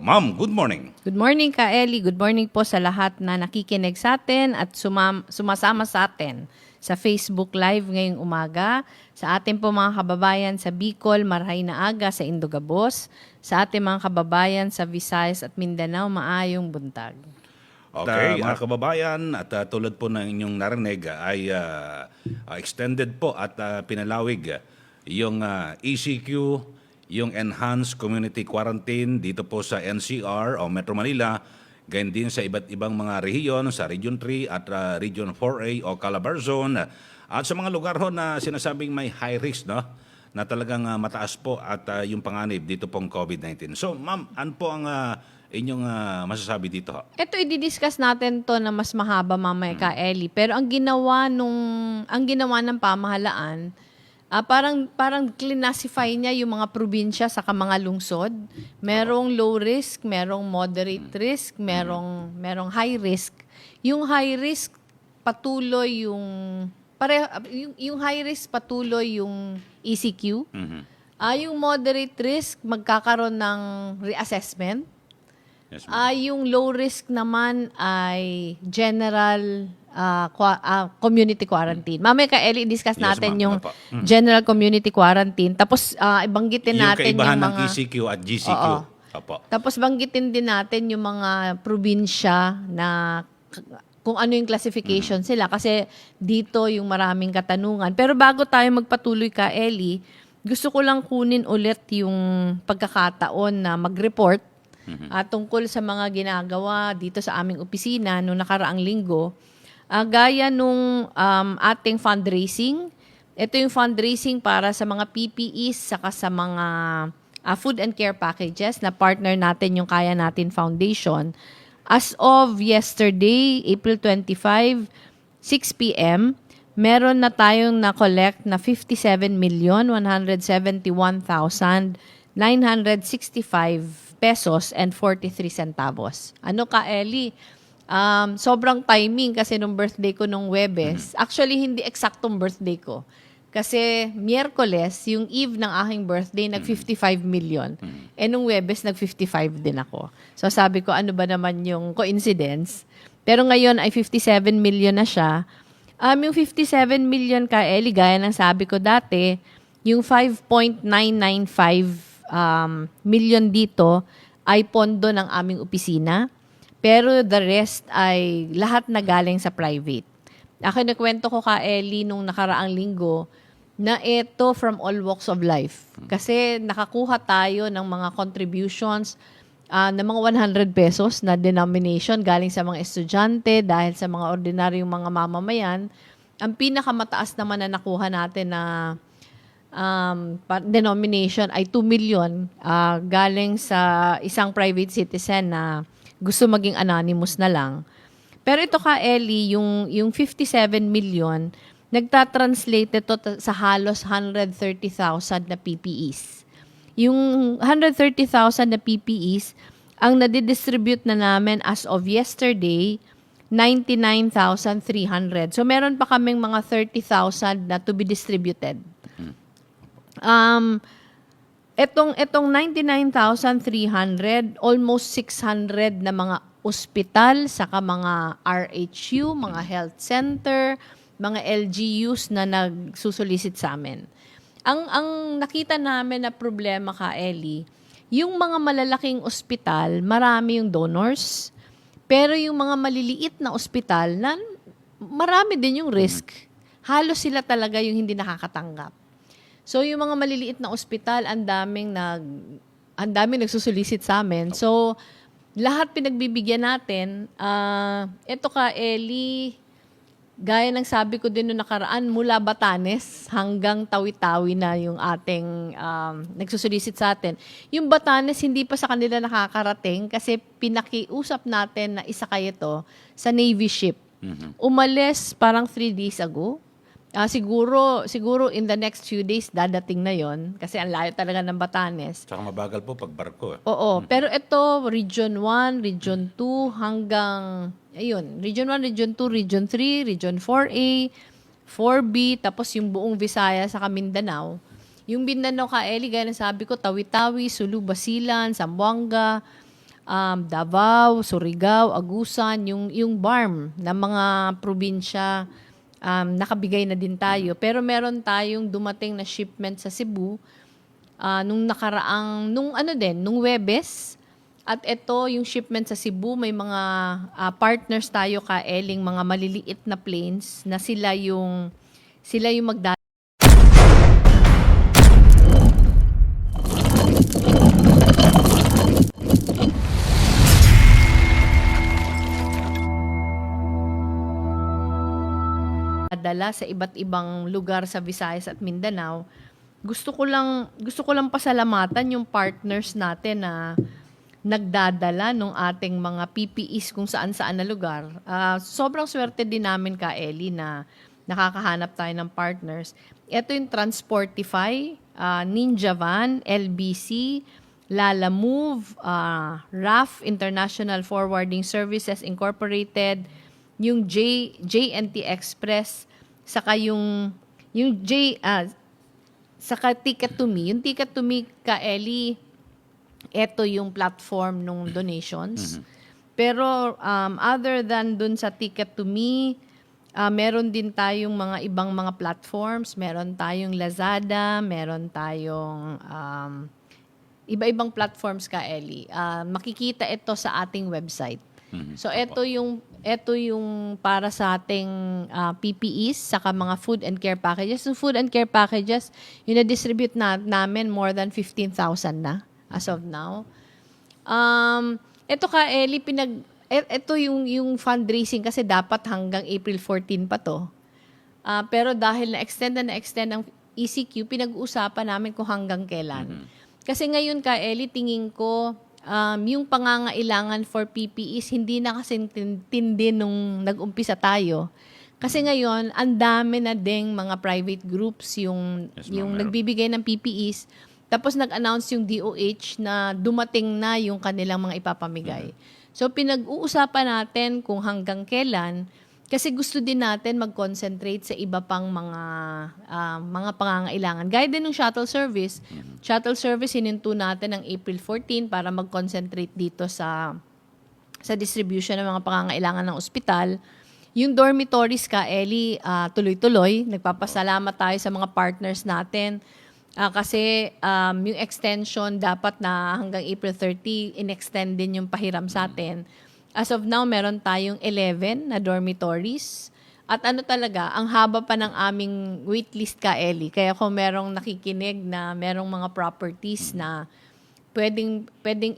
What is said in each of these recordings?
Ma'am, good morning. Good morning, Ka Eli. Good morning po sa lahat na nakikinig sa atin at sumasama sa atin sa Facebook Live ngayong umaga. Sa ating po mga kababayan sa Bicol, Marahay na Aga, sa Indogabos. Sa ating mga kababayan sa Visayas at Mindanao, maayong buntag. Okay, mga kababayan, at tulad po ng inyong narinig ay extended po at pinalawig yung ECQ, yung Enhanced Community Quarantine dito po sa NCR o Metro Manila, gayon din sa iba't ibang mga rehiyon, sa Region 3 at Region 4A o Calabar Zone, at sa mga lugar ho na sinasabing may high risk, no? Na talagang mataas po at yung panganib dito pong COVID-19. So, ma'am, ano po ang inyong masasabi dito? Ito i-discuss natin to na mas mahaba mamaya, Ka Eli. Pero ang ginawa ng pamahalaan, parang classify niya yung mga probinsya sa mga lungsod. Merong low risk, merong moderate risk, merong high risk. Yung high risk patuloy yung high risk patuloy yung ECQ. Yung moderate risk magkakaroon ng reassessment. Yes, ma'am. Yung low risk naman ay general community quarantine. Mamaya Ka Eli, discuss Yes, natin ma'am. yung Opo. general community quarantine. Tapos ibanggitin Yung natin kaibahan yung ng mga ECQ at GCQ. Oo. Opo. Tapos banggitin din natin yung mga probinsya na kung ano yung classification sila kasi dito yung maraming katanungan. Pero bago tayo magpatuloy, Ka Eli, gusto ko lang kunin ulit yung pagkakataon na mag-report tungkol sa mga ginagawa dito sa aming opisina noong nakaraang linggo. Gaya nung ating fundraising, ito yung fundraising para sa mga PPEs saka sa mga food and care packages na partner natin yung Kaya Natin Foundation. As of yesterday, April 25, 6 p.m., meron na tayong na-collect na 57,171,965 pesos and 43 centavos. Ano, Ka Eli? Sobrang timing kasi nung birthday ko nung Webes. Actually, hindi eksaktong birthday ko. Kasi Miyerkules, yung eve ng aking birthday, nag-55 million. Nung Webes, nag-55 din ako. So sabi ko, ano ba naman yung coincidence? Pero ngayon ay 57 million na siya. Yung 57 million, Ka Eli, gaya ng sabi ko dati, yung 5.995 million dito ay pondo ng aming opisina. Pero the rest ay lahat na galing sa private. Nakwento ko, Ka Eli, nung nakaraang linggo, na ito from all walks of life. Kasi nakakuha tayo ng mga contributions ng mga 100 pesos na denomination galing sa mga estudyante dahil sa mga ordinaryong mga mamamayan. Ang pinakamataas naman na nakuha natin na denomination ay 2 million galing sa isang private citizen na gusto maging anonymous na lang. Pero ito, Ka Eli, yung 57 million, nagtatranslate ito sa halos 130,000 na PPEs. Yung 130,000 na PPEs, ang nadidistribute na namin as of yesterday, 99,300. So, meron pa kaming mga 30,000 na to be distributed. Etong 99,300, almost 600 na mga ospital, saka mga RHU, mga health center, mga LGUs na nagsusulisit sa amin. Ang nakita namin na problema, Ka Eli, yung mga malalaking ospital, marami yung donors, pero yung mga maliliit na ospital, marami din yung risk. Halos sila talaga yung hindi nakakatanggap. So yung mga maliliit na ospital, ang daming nagsusulisit sa amin. So lahat pinagbibigyan natin. Ito, Ka Eli, gaya ng sabi ko din noong nakaraan, mula Batanes hanggang Tawi-Tawi na yung ating nagsusulisit sa atin. Yung Batanes, hindi pa sa kanila nakakarating kasi pinakiusap natin na isakay ito sa Navy ship. Umalis parang 3 days ago. Siguro in the next few days dadating na yon kasi ang layo talaga ng Batanes. Saka mabagal po pag barko. Oo, pero ito Region 1, Region 2 hanggang Region 1, Region 2, Region 3, Region 4A, 4B, tapos yung buong Visayas sa Mindanao. Yung Mindanao, Ka Eli, gaya ng sabi ko, Tawi-Tawi, Sulu, Basilan, Zamboanga, Davao, Surigao, Agusan, yung BARM na mga probinsya, nakabigay na din tayo. Pero meron tayong dumating na shipment sa Cebu nung Webes. At ito, yung shipment sa Cebu, may mga partners tayo Eling, mga maliliit na planes na sila yung magdadala sa iba't ibang lugar sa Visayas at Mindanao. Gusto ko lang pasalamatan yung partners natin na nagdadala ng ating mga PPEs kung saan-saan na lugar. Sobrang swerte din namin Eli na nakakahanap tayo ng partners. Ito yung Transportify, Ninja Van, LBC, Lala Move, RAF International Forwarding Services Incorporated, yung JNT Express, saka saka Ticket to Me. Yung Ticket to Me Eli, ito yung platform nung donations. Pero other than dun sa Ticket to Me, meron din tayong mga ibang mga platforms. Meron tayong Lazada, meron tayong iba-ibang platforms Eli. Makikita ito sa ating website. So ito yung para sa ating PPEs saka mga food and care packages. So food and care packages, yung na-distribute namin more than 15,000 na as of now. Ito Eli, ito yung fundraising kasi dapat hanggang April 14 pa to. Pero dahil na-extend ang ECQ, pinag-uusapan namin kung hanggang kailan. Kasi ngayon Eli, tingin ko yung pangangailangan for PPEs hindi na kasing tindi nung nag-umpisa tayo. Kasi ngayon, ang dami na ding mga private groups yung nagbibigay ng PPEs. Tapos nag-announce yung DOH na dumating na yung kanilang mga ipapamigay. So pinag-uusapan natin kung hanggang kailan kasi gusto din natin mag-concentrate sa iba pang mga pangangailangan. Gaya din ng shuttle service. Shuttle service, hininto natin ng April 14 para mag-concentrate dito sa distribution ng mga pangangailangan ng ospital. Yung dormitories Eli, tuloy-tuloy. Nagpapasalamat tayo sa mga partners natin. Kasi yung extension dapat na hanggang April 30, in-extend din yung pahiram sa atin. As of now, meron tayong 11 na dormitories. At talaga, ang haba pa ng aming waitlist Eli. Kaya kung merong nakikinig na merong mga properties na pwedeng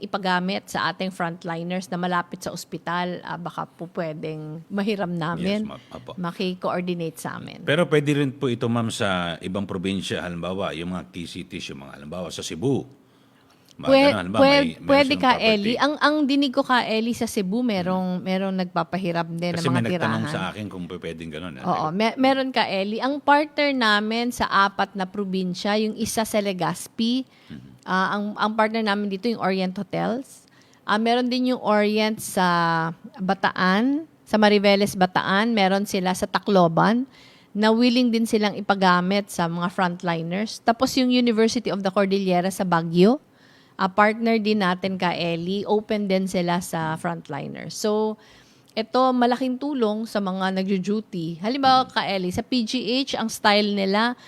ipagamit sa ating frontliners na malapit sa ospital, baka po pwedeng mahiram namin, maki-coordinate sa amin. Pero pwede rin po ito ma'am sa ibang probinsya, halimbawa yung mga key cities, yung mga halimbawa sa Cebu. Pwede Eli. Ang dinig ko Eli sa Cebu, merong nagpapahiram din kasi ng mga may tirahan. nagtanong sa akin kung pwedeng gano'n. Oo, meron Eli. Ang partner namin sa 4 na probinsya, yung isa sa Legazpi, ang partner namin dito yung Orient Hotels. Meron din yung Orient sa Bataan, sa Mariveles, Bataan. Meron sila sa Tacloban na willing din silang ipagamit sa mga frontliners. Tapos yung University of the Cordillera sa Baguio, partner din natin Eli, open din sila sa frontliners. So, ito malaking tulong sa mga nagjo-duty. Halimbawa Eli, sa PGH, ang style nila,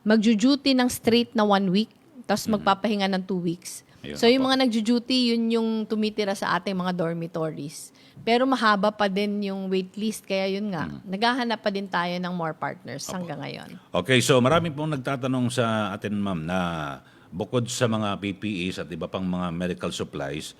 magjo-duty ng straight na 1 week, tapos magpapahinga ng 2 weeks. So, yung mga nagjo-duty, yun yung tumitira sa ating mga dormitories. Pero mahaba pa din yung waitlist, kaya yun nga, naghahanap pa din tayo ng more partners hanggang ngayon. Okay, so marami pong nagtatanong sa atin ma'am na bukod sa mga PPEs at iba pang mga medical supplies,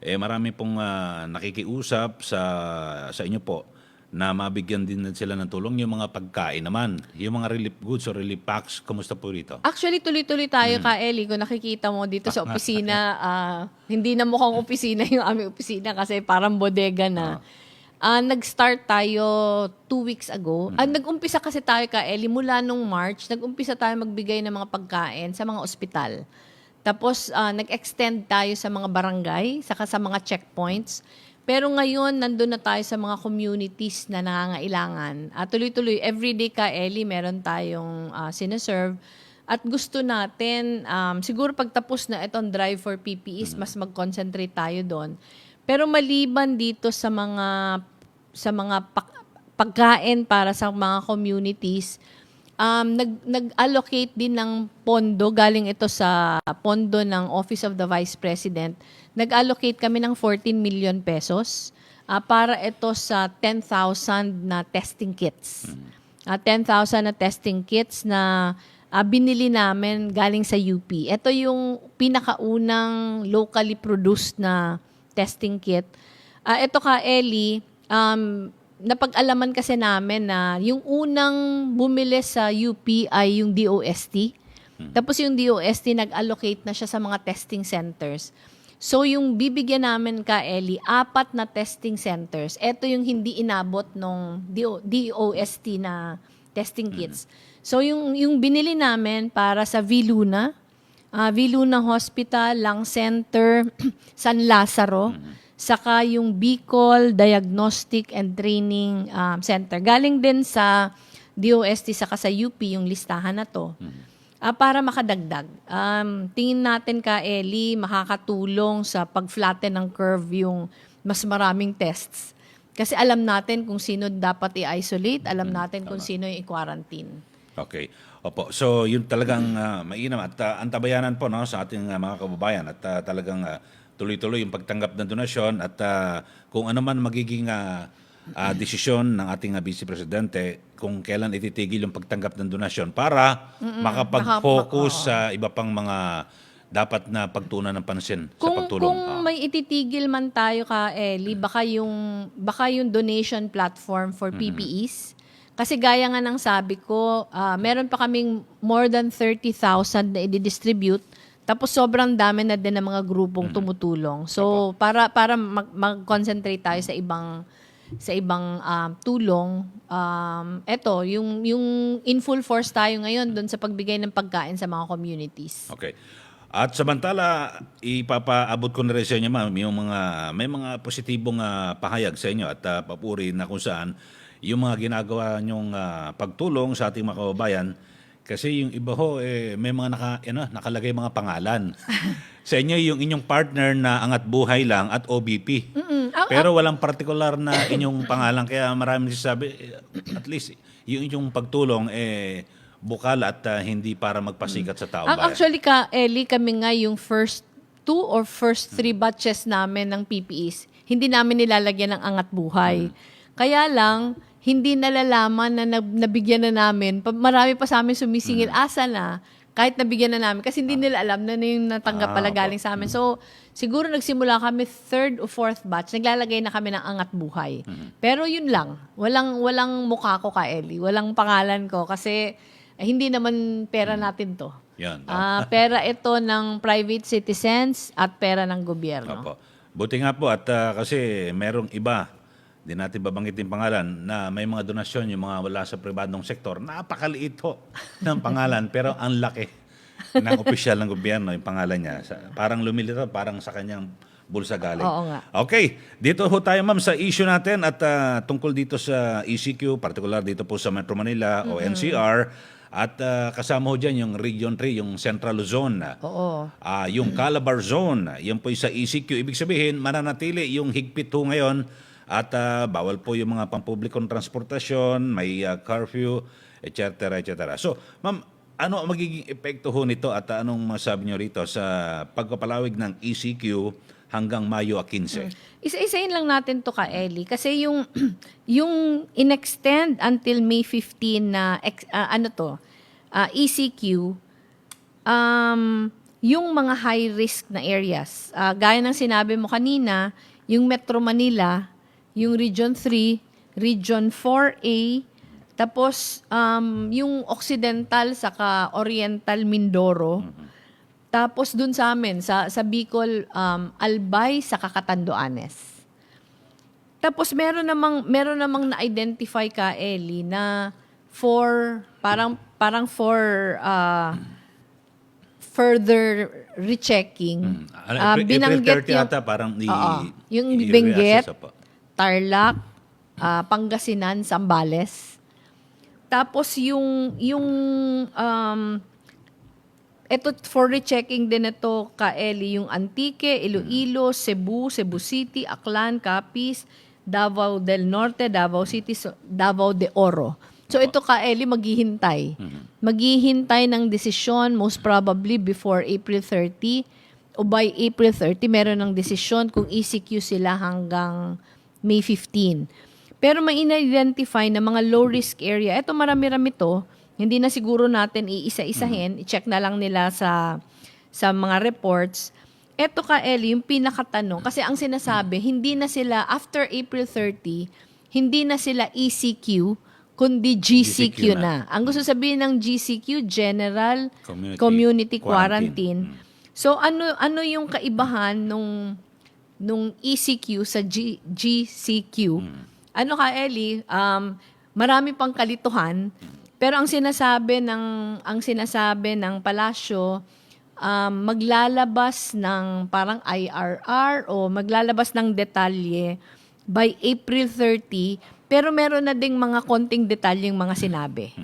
marami pong nakikiusap sa inyo po na mabigyan din sila ng tulong yung mga pagkain naman, yung mga relief goods o relief packs. Kumusta po rito? Actually, tuloy-tuloy tayo Eli. Kung nakikita mo dito sa opisina, hindi na mukhang opisina yung aming opisina kasi parang bodega na. Nag-start tayo 2 weeks ago. Nag-umpisa kasi tayo Eli, mula nung March, nag-umpisa tayo magbigay ng mga pagkain sa mga ospital. Tapos, nag-extend tayo sa mga barangay, saka sa mga checkpoints. Pero ngayon, nandun na tayo sa mga communities na nangangailangan. Tuloy-tuloy, everyday Eli, meron tayong sineserve. At gusto natin, siguro pagtapos na itong drive for PPEs, mas mag-concentrate tayo doon. Pero maliban dito sa mga pagkain para sa mga communities, nag-allocate din ng pondo, galing ito sa pondo ng Office of the Vice President. Nag-allocate kami ng 14 million pesos para ito sa 10,000 na testing kits. 10,000 na testing kits na binili namin galing sa UP. Ito yung pinakaunang locally produced na testing kit. Ito ka, Ellie, napag-alaman kasi namin na yung unang bumili sa UP ay yung DOST. Tapos yung DOST nag-allocate na siya sa mga testing centers. So yung bibigyan namin ka, Ellie, 4 na testing centers. Ito yung hindi inabot nung DOST na testing kits. So yung binili namin para sa Viluna Hospital, Lung Center, San Lazaro, saka yung Bicol Diagnostic and Training Center. Galing din sa DOST saka sa UP yung listahan na to. Para makadagdag. Tingin natin ka, Ellie, makakatulong sa pag-flatten ng curve yung mas maraming tests. Kasi alam natin kung sino dapat i-isolate, alam natin kung sino yung i-quarantine. Okay. Opo. So, yun talagang mainam at antabayanan po no, sa ating mga kababayan at talagang tuloy-tuloy yung pagtanggap ng donasyon at kung ano man magiging desisyon ng ating Vice Presidente kung kailan ititigil yung pagtanggap ng donasyon para makapag-focus sa iba pang mga dapat na pagtuunan ng pansin sa pagtulong. Kung may ititigil man tayo ka, Ellie, baka yung donation platform for PPEs. Kasi gaya nga ng sabi ko, meron pa kaming more than 30,000 na i-distribute. Tapos sobrang dami na din ng mga grupong tumutulong. So para mag-concentrate tayo sa ibang tulong, eto yung in full force tayo ngayon doon sa pagbigay ng pagkain sa mga communities. Okay. At samantala, ipapaabot ko na rin sa inyo, ma'am, may mga positibong pahayag sa inyo at papuri na kung saan yung mga ginagawa nyong pagtulong sa ating mga kababayan. Kasi yung iba ho, may mga nakalagay mga pangalan. Sa inyo, yung inyong partner na Angat Buhay lang at OBP. Pero walang partikular na inyong pangalan. Kaya maraming sasabi, at least yung inyong pagtulong, bukal at hindi para magpasikat sa taong bayan. Actually, Ellie, kami nga yung first 2 or first 3 batches namin ng PPEs, hindi namin nilalagyan ng Angat Buhay. Kaya lang, hindi nalalaman na nabigyan na namin. Marami pa sa amin sumisingil, asa na, kahit nabigyan na namin. Kasi hindi nila alam na yung natanggap pala galing sa amin. So, siguro nagsimula kami 3rd o 4th batch, naglalagay na kami ng Angat Buhay. Pero yun lang, walang mukha ko ka, Ellie. Walang pangalan ko kasi hindi naman pera natin to. Yan. Pera ito ng private citizens at pera ng gobyerno. Opo. Buti nga po at kasi merong iba, di natin babanggitin pangalan, na may mga donasyon yung mga wala sa pribadong sektor. Napakaliit ho ng pangalan pero ang laki ng opisyal ng gobyerno yung pangalan niya. Parang lumilitaw, parang sa kanyang bulsa galing. Oo nga. Okay, dito ho tayo ma'am sa issue natin at tungkol dito sa ECQ, particular dito po sa Metro Manila o NCR. At kasama ho dyan yung Region 3, yung Central Luzon. Oo. Yung Calabar Zone, yan po sa ECQ. Ibig sabihin, mananatili yung higpit ho ngayon at bawal po yung mga pampublikong transportasyon, may curfew, etc. etc. So, ma'am, ano ang magiging epekto ho nito at anong masabi nyo rito sa pagpapalawig ng ECQ hanggang Mayo 15? Isa-isayin lang natin to ka, Ellie. Kasi yung in-extend until May 15 na ECQ, yung mga high-risk na areas. Gaya ng sinabi mo kanina, yung Metro Manila, yung Region 3, Region 4A, tapos yung Occidental saka Oriental Mindoro, tapos dun sa amin, sa Bicol, Albay sa Catanduanes. Tapos meron namang na-identify ka, Ellie, na parang for further rechecking. Binanggit yung ata parang yung Benguet, Tarlac, Pangasinan, Zambales. Tapos yung Ito, for rechecking din ito, Eli, yung Antique, Iloilo, Cebu, Cebu City, Aklan, Capiz, Davao del Norte, Davao City, Davao de Oro. So ito, Eli, maghihintay. Maghihintay ng desisyon, most probably before April 30, o by April 30, meron ng desisyon kung ECQ sila hanggang May 15. Pero may in-identify na mga low-risk area. Ito, marami-rami to. Hindi na siguro natin iisa-isahin. I-check na lang nila sa mga reports. Ito, Eli, yung pinakatanong. Kasi ang sinasabi, hindi na sila, after April 30, hindi na sila ECQ, kundi GCQ na. Ang gusto sabihin ng GCQ, General Community Quarantine. So, ano yung kaibahan nung ECQ sa GCQ? Ano, Eli, marami pang kalituhan. Pero ang sinasabi ng palasyo, maglalabas ng parang IRR o maglalabas ng detalye by April 30, pero meron na ding mga konting detalyeng mga sinabi.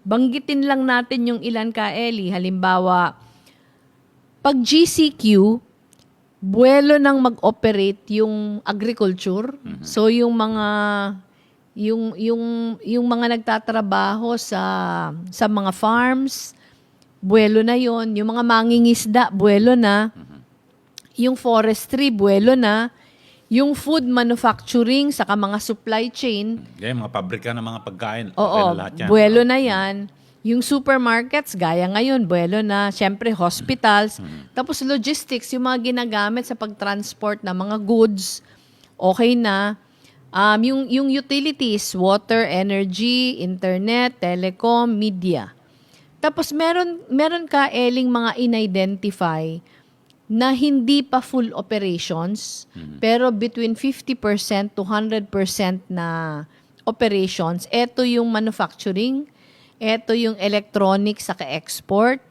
Banggitin lang natin yung ilan, Eli. Halimbawa, pag GCQ, buwelo nang mag-operate yung agriculture. So yung mga yung mga nagtatrabaho sa mga farms, buwelo na yon. Yung mga mangingisda, buwelo na. Yung forestry, buwelo na. Yung food manufacturing, saka mga supply chain. Mga pabrika ng mga pagkain. Oo, lahat yan. buwelo na yan. Yung supermarkets, gaya ngayon, buwelo na. Siyempre, hospitals. Tapos logistics, yung mga ginagamit sa pag-transport ng mga goods, okay na. Yung utilities, water, energy, internet, telecom, media. Tapos meron ka, Eling, mga in-identify na hindi pa full operations, pero between 50% to 100% na operations. Ito yung manufacturing, ito yung electronics saka export,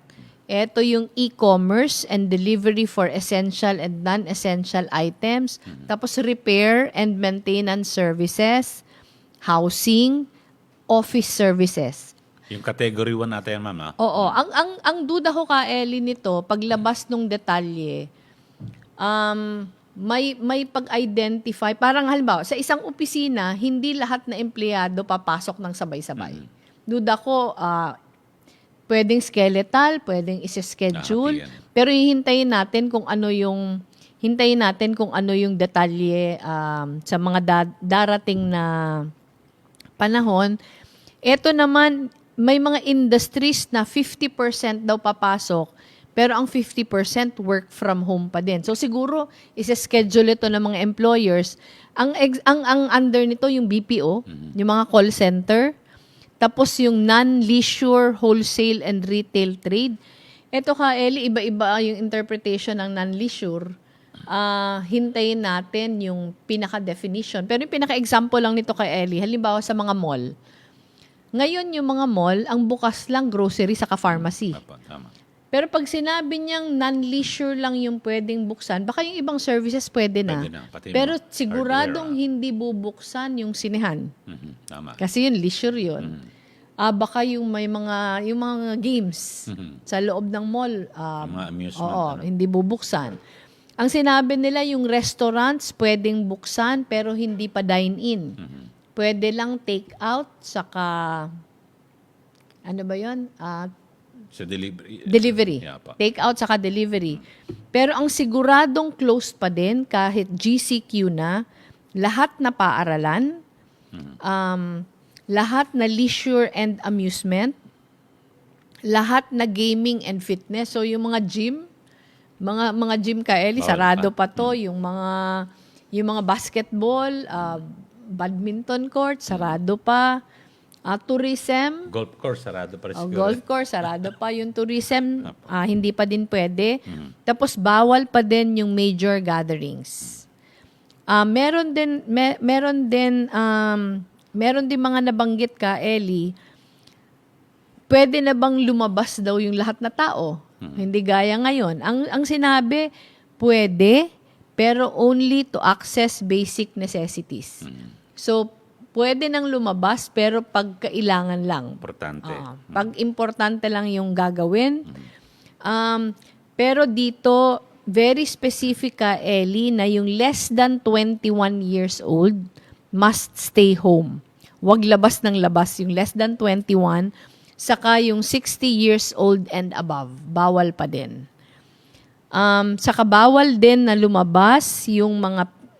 ito yung e-commerce and delivery for essential and non-essential items, tapos repair and maintenance services, housing, office services. Yung category 1 natin yan, ma'am, ha? Oo. Ang duda ko, Eli, nito, paglabas ng detalye, may pag-identify, parang halimbawa, sa isang opisina, hindi lahat na empleyado papasok ng sabay-sabay. Duda ko, pwedeng skeletal, pwedeng isa-schedule, pero hihintayin natin kung ano yung detalye sa mga darating na panahon. Ito naman, may mga industries na 50% daw papasok, pero ang 50% work from home pa din. So siguro isa-schedule ito ng mga employers. Ang under nito yung BPO, yung mga call center, tapos yung non-leisure wholesale and retail trade. Ito, Eli, iba-iba yung interpretation ng non-leisure. Hintayin natin yung pinaka-definition. Pero yung pinaka-example lang nito Eli, halimbawa sa mga mall. Ngayon yung mga mall, ang bukas lang grocery saka pharmacy. Tama. Pero pag sinabi niyang non-leisure lang yung pwedeng buksan, baka yung ibang services pwede na. Pero siguradong hindi bubuksan yung sinehan. Tama. Kasi yun, leisure yun. Baka yung mga games sa loob ng mall. Mga amusement. Hindi bubuksan. Ang sinabi nila, yung restaurants pwedeng buksan pero hindi pa dine-in. Pwede lang take out, saka, ano ba yun? Sa delivery. Delivery. Yeah, pa. Take out, saka delivery. Pero ang siguradong closed pa din, kahit GCQ na, lahat na paaralan, lahat na leisure and amusement, lahat na gaming and fitness. So yung mga gym, mga gym Eli, sarado pa to. Yung mga basketball, badminton court, sarado pa. Tourism. Golf course, sarado pa rin siguro. Golf course, sarado pa. Yung tourism, hindi pa din pwede. Tapos, bawal pa din yung major gatherings. Meron din mga nabanggit Eli, pwede na bang lumabas daw yung lahat na tao? Hindi gaya ngayon. Ang sinabi, pwede, pero only to access basic necessities. So, pwede nang lumabas pero pag kailangan lang. Importante. Pag importante lang yung gagawin. Pero dito, very specific ka, Ellie, na yung less than 21 years old must stay home. Huwag labas ng labas yung less than 21. Saka yung 60 years old and above, bawal pa din. Saka bawal din na lumabas yung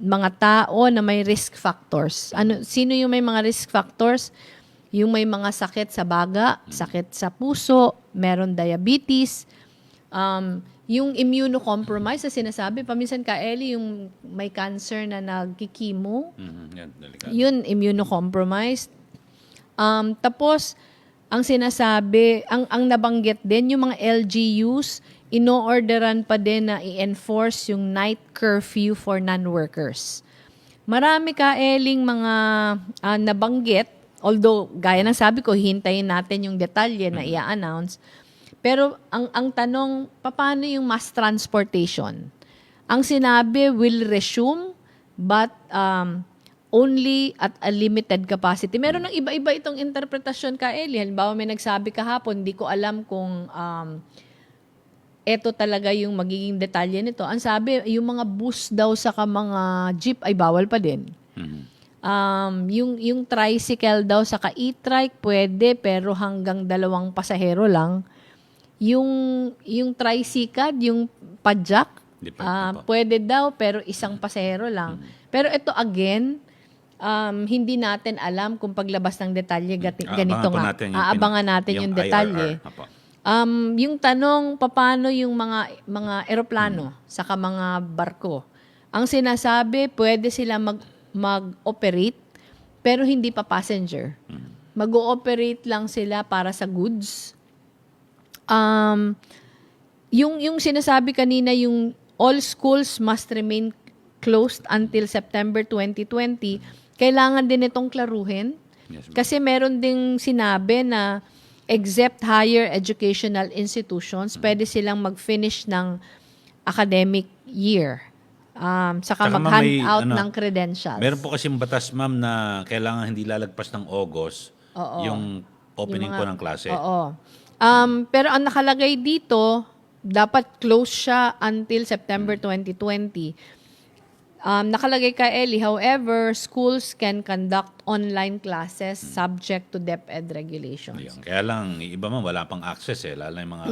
mga tao na may risk factors. Sino yung may mga risk factors? Yung may mga sakit sa baga, sakit sa puso, meron diabetes, yung immunocompromised na sinasabi, paminsan ka, Ellie, yung may cancer na nagkikimo, Yan, delikado. yun, immunocompromised. Tapos, ang sinasabi, ang nabanggit din, yung mga LGUs, ino-orderan pa din na i-enforce yung night curfew for non-workers. Marami ka, Eling, mga nabanggit, although, gaya ng sabi ko, hintayin natin yung detalye na i-announce. Pero ang tanong, paano yung mass transportation? Ang sinabi will resume but only at a limited capacity. Meron ng iba-iba itong interpretasyon ka, Eli. Halimbawa, may nagsabi kahapon, di ko alam kung eto talaga yung magiging detalye nito. Ang sabi, yung mga bus daw sa mga jeep ay bawal pa din. Yung tricycle daw sa e-trike pwede pero hanggang 2 pasahero lang. Yung tricycad, yung padjak, pwede daw pero 1 pasahero lang. Pero ito again, hindi natin alam kung paglabas ng detalye ganito nga. Aabangan natin yung detalye. Yung tanong, paano yung mga eroplano saka mga barko? Ang sinasabi, pwede sila mag-operate pero hindi pa passenger. Mag-ooperate lang sila para sa goods. Yung sinasabi kanina, yung all schools must remain closed until September 2020, kailangan din itong klaruhin. Yes, ma'am. Kasi meron ding sinabi na except higher educational institutions, pwede silang mag-finish ng academic year. Saka mag-hand out ng credentials. Meron po kasing batas, ma'am, na kailangan hindi lalagpas ng August yung opening po ng klase. Oo. Pero ang nakalagay dito, dapat close siya until September 2020. Nakalagay ka, Ellie, however, schools can conduct online classes subject to DepEd regulations. Ayun. Kaya lang, iba man, wala pang access lalo yung mga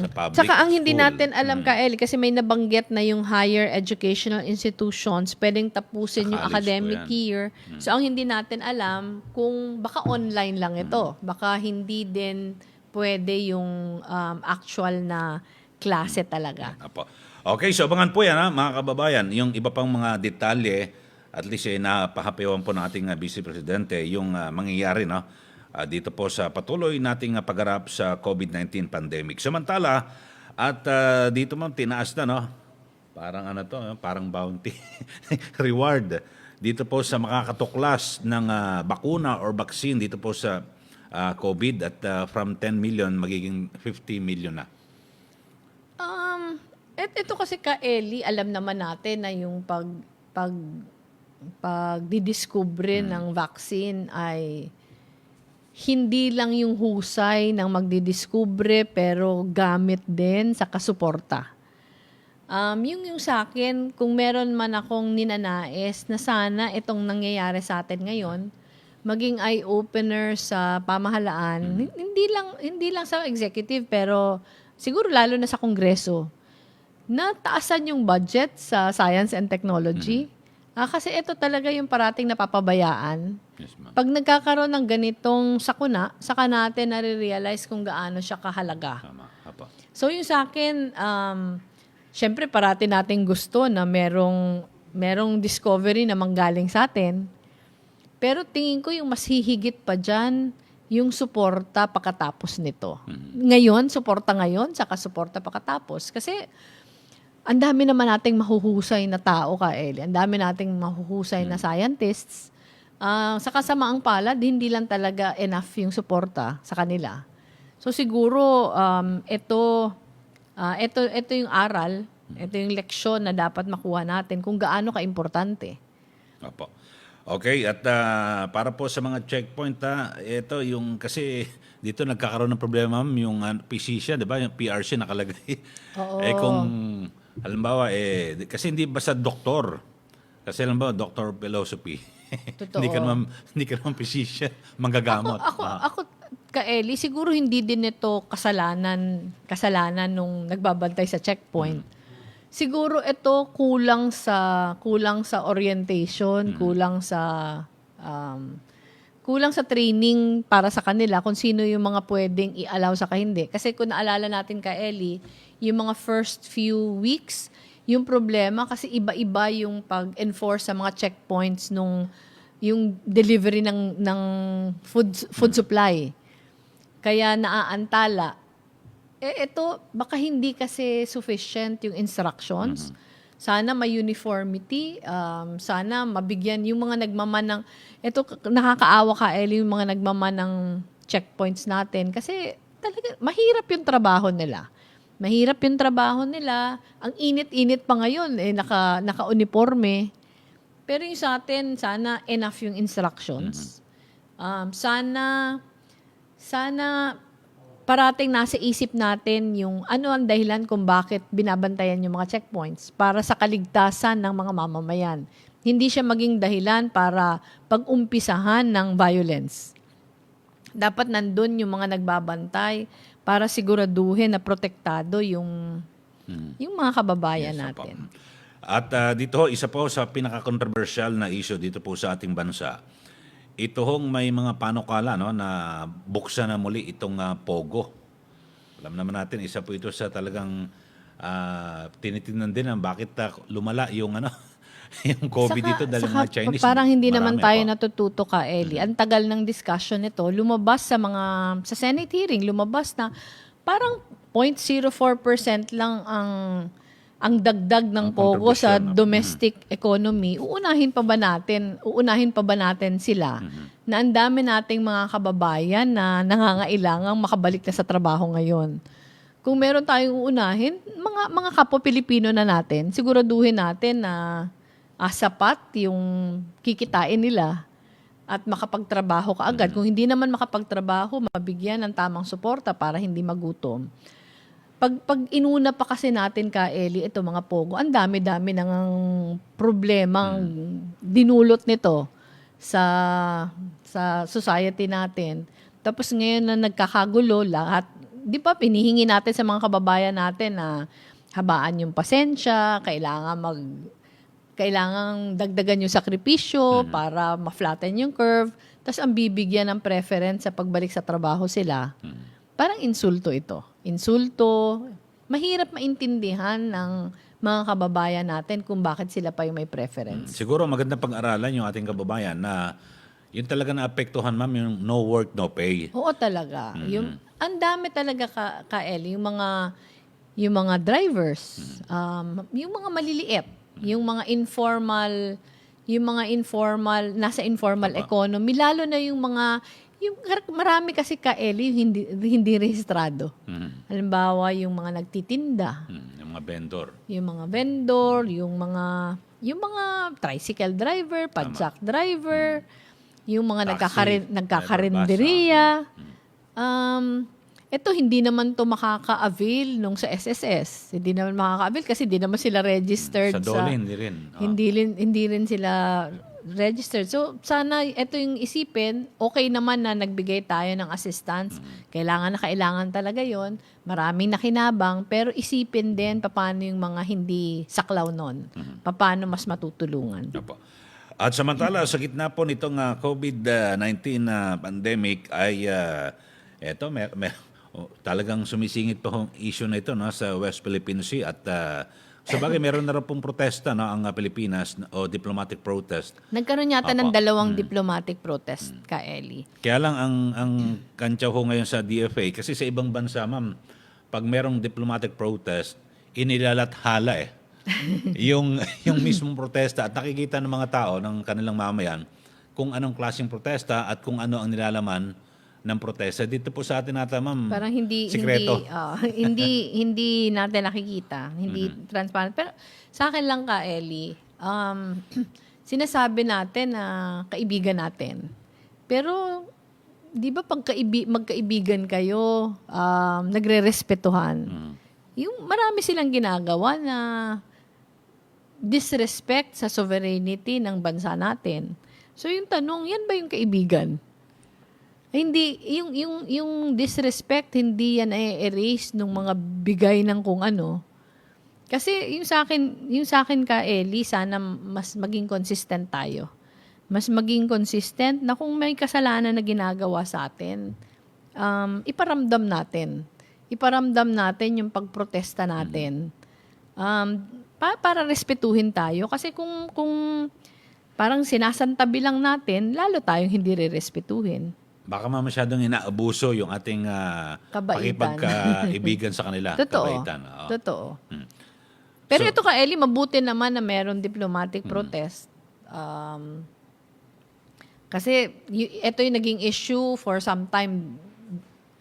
sa public Saka ang hindi school. natin alam ka, Ellie, kasi may nabanggit na yung higher educational institutions, pwedeng tapusin yung College academic po yan. year. So ang hindi natin alam kung baka online lang ito. Baka hindi din pwede yung actual na klase talaga. Apo. Okay, so abangan po yan, mga kababayan. Yung iba pang mga detalye, at least napahapiwan po ng ating Vice Presidente yung mangyayari dito po sa patuloy nating pagharap sa COVID-19 pandemic. Samantala, at dito ma'am, tinaas na, parang parang bounty, reward. Dito po sa makakatuklas ng bakuna or vaccine dito po sa COVID at from 10 million magiging 50 million na. Ito kasi ka, Ellie, alam naman natin na yung pagdidiskubre ng vaccine ay hindi lang yung husay ng magdidiskubre pero gamit din sa kasuporta. Yung sa akin, kung meron man akong ninanais na sana itong nangyayari sa atin ngayon, maging eye-opener sa pamahalaan, hindi lang sa executive pero siguro lalo na sa Kongreso, na taasan yung budget sa science and technology. Kasi ito talaga yung parating napapabayaan. Yes, ma'am. Pag nagkakaroon ng ganitong sakuna, saka natin nare-realize kung gaano siya kahalaga. Tama. Apo. So yung sa akin, syempre parati nating gusto na merong discovery na manggaling sa atin. Pero tingin ko yung mas hihigit pa dyan, yung suporta pagkatapos nito. Ngayon, suporta ngayon, saka suporta pagkatapos. Kasi ang dami naman nating mahuhusay na tao ka, Eli. Ang dami nating mahuhusay na scientists. Sa kasamaang palad, hindi lang talaga enough yung suporta sa kanila. So siguro, ito yung aral, ito yung leksyon na dapat makuha natin kung gaano ka-importante. Opo. Okay, at para po sa mga checkpoint, ito yung kasi dito nagkakaroon ng problema, ma'am, yung PC siya, 'di ba? Yung PRC nakalagay. Oo. Kung halimbawa kasi hindi basta doktor. Kasi halimbawa doctor of philosophy. hindi ka Totoo. naman hindi ka naman physician, manggagamot. Ako, Ka-Eli, siguro hindi din ito kasalanan nung nagbabantay sa checkpoint. Siguro ito kulang sa orientation, um, kulang sa training para sa kanila kung sino yung mga pwedeng i-allow sa hindi. Kasi kung naalala natin, Ka-Eli, yung mga first few weeks, yung problema kasi iba-iba yung pag-enforce sa mga checkpoints yung delivery ng food supply. Kaya naaantala. Ito, baka hindi kasi sufficient yung instructions. Sana may uniformity. Sana mabigyan yung mga nagmaman ng... Ito, nakakaawa ka, Ellie, yung mga nagmaman ng checkpoints natin. Kasi talaga, mahirap yung trabaho nila. Mahirap yung trabaho nila. Ang init-init pa ngayon, naka-uniforme. Pero yung sa atin, sana enough yung instructions. Sana parating nasa isip natin yung ano ang dahilan kung bakit binabantayan yung mga checkpoints para sa kaligtasan ng mga mamamayan. Hindi siya maging dahilan para pag-umpisahan ng violence. Dapat nandun yung mga nagbabantay para siguraduhin na protektado yung mga kababayan Yes, natin. At dito ho, isa po sa pinaka-controversial na issue dito po sa ating bansa. Ito hong may mga panukala, no, na buksan na muli itong Pogo. Alam naman natin, isa po ito sa talagang tinitingnan din ang bakit lumala yung yung COVID dito dahil mga Chinese. Parang hindi naman marami tayo pa. natututo, ka, Eli. Ang tagal ng discussion nito, lumabas sa Senate hearing, lumabas na parang 0.04% lang ang dagdag ng Ang pogo sa contribution, domestic economy. Uunahin pa ba natin sila na ang dami nating mga kababayan na nangangailangang makabalik na sa trabaho ngayon. Kung meron tayong uunahin, mga kapwa Pilipino na natin, siguraduhin natin na sapat yung kikitain nila at makapagtrabaho kaagad. Kung hindi naman makapagtrabaho, mabigyan ng tamang suporta para hindi magutom. Pag inuna pa kasi natin, ka, Eli, ito mga pogo, ang dami-dami nang problemang dinulot nito sa society natin. Tapos ngayon na nagkakagulo lahat, di ba pinihingi natin sa mga kababayan natin na habaan yung pasensya, kailangang dagdagan yung sakripisyo para ma-flatten yung curve. Tapos ang bibigyan ng preference sa pagbalik sa trabaho sila. Parang insulto ito. Insulto. Mahirap maintindihan ng mga kababayan natin kung bakit sila pa yung may preference. Siguro magandang pag-aralan yung ating kababayan na yun talaga naapektuhan, ma'am, yung no work, no pay. Oo talaga. Ang dami talaga, ka Eli, yung mga drivers, yung mga maliliit, yung mga informal, nasa informal economy, lalo na yung marami kasi, ka Eli, hindi rehistrado. Halimbawa, yung mga nagtitinda, Yung mga vendor. yung mga tricycle driver, padjak driver, yung mga Taxi, nagkakarinderiya. Ito, hindi naman to makaka-avail nung sa SSS. Hindi naman makaka-avail kasi hindi naman sila registered Sa DOLE, hindi rin. hindi rin sila registered. So, sana ito yung isipin, okay naman na nagbigay tayo ng assistance. Kailangan talaga yon. Maraming nakinabang, pero isipin din paano yung mga hindi saklaw nun. Paano mas matutulungan. Opo. At samantala, sa gitna po nitong COVID-19 pandemic ay talagang sumisingit po ang issue na ito, no, sa West Philippine Sea at sa bagay meron na rin pong protesta, no, ang Pilipinas o diplomatic protest. Nagkaroon yata ng 2 diplomatic protest, ka Eli. Kaya lang ang kantya ho ngayon sa DFA kasi sa ibang bansa, ma'am, pag merong diplomatic protest, inilalathala yung mismong protesta at nakikita ng mga tao ng kanilang mamayan kung anong klaseng protesta at kung ano ang nilalaman ng protesta. Dito po sa atin nata, ma'am, Parang sikreto. hindi natin nakikita, hindi transparent. Pero sa akin lang, ka Eli, sinasabi natin na kaibigan natin. Pero, di ba pag magkaibigan kayo, nagre-respetuhan, yung marami silang ginagawa na disrespect sa sovereignty ng bansa natin. So yung tanong, yan ba yung kaibigan? Hindi, yung disrespect, hindi yan i-erase ng mga bigay ng kung ano. Kasi yung sa akin ka, Ellie, sana mas maging consistent tayo. Mas maging consistent na kung may kasalanan na ginagawa sa atin, iparamdam natin. Iparamdam natin yung pagprotesta natin. Para respetuhin tayo. Kasi kung parang sinasantabi lang natin, lalo tayong hindi re-respetuhin. Baka masyadong inaabuso yung ating Kabaitan. pakipagkaibigan sa kanila. Totoo. Kabaitan. Oo. Totoo. Pero ito ka, Ellie, mabuti naman na meron diplomatic protest. Kasi ito yung naging issue for some time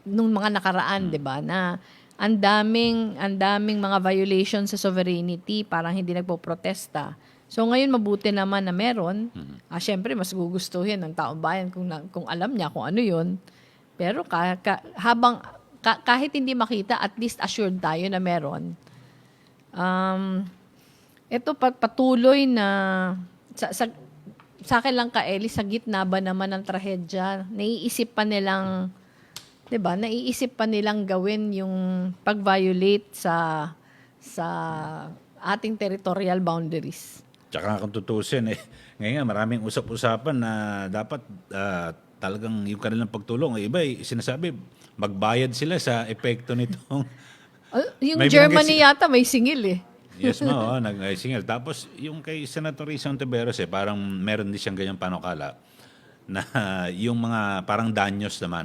nung mga nakaraan, 'di ba? Na ang daming mga violations sa sovereignty, parang hindi nagpo-protesta. So ngayon mabuti naman na meron. Syempre mas gugustuhin ng taong bayan kung alam niya kung ano 'yun. Pero kahit hindi makita, at least assured tayo na meron. Ito patuloy na sa akin lang ka, Ellie, sa gitna ba naman ng trahedya, naiisip pa nilang, 'di ba? Naiisip pa nilang gawin yung pag-violate sa ating territorial boundaries. Tsaka kung tutusin, ngayon nga maraming usap-usapan na dapat talagang yung kanilang pagtulong. Iba sinasabi, magbayad sila sa epekto nitong... Yung May Germany yata may singil eh. Yes, nag-singil. Tapos yung kay Senator Risa Ontiveros, parang meron din siyang ganyang panukala na yung mga parang danyos naman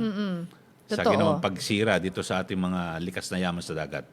sa Totoo. ginawang pagsira dito sa ating mga likas na yaman sa dagat.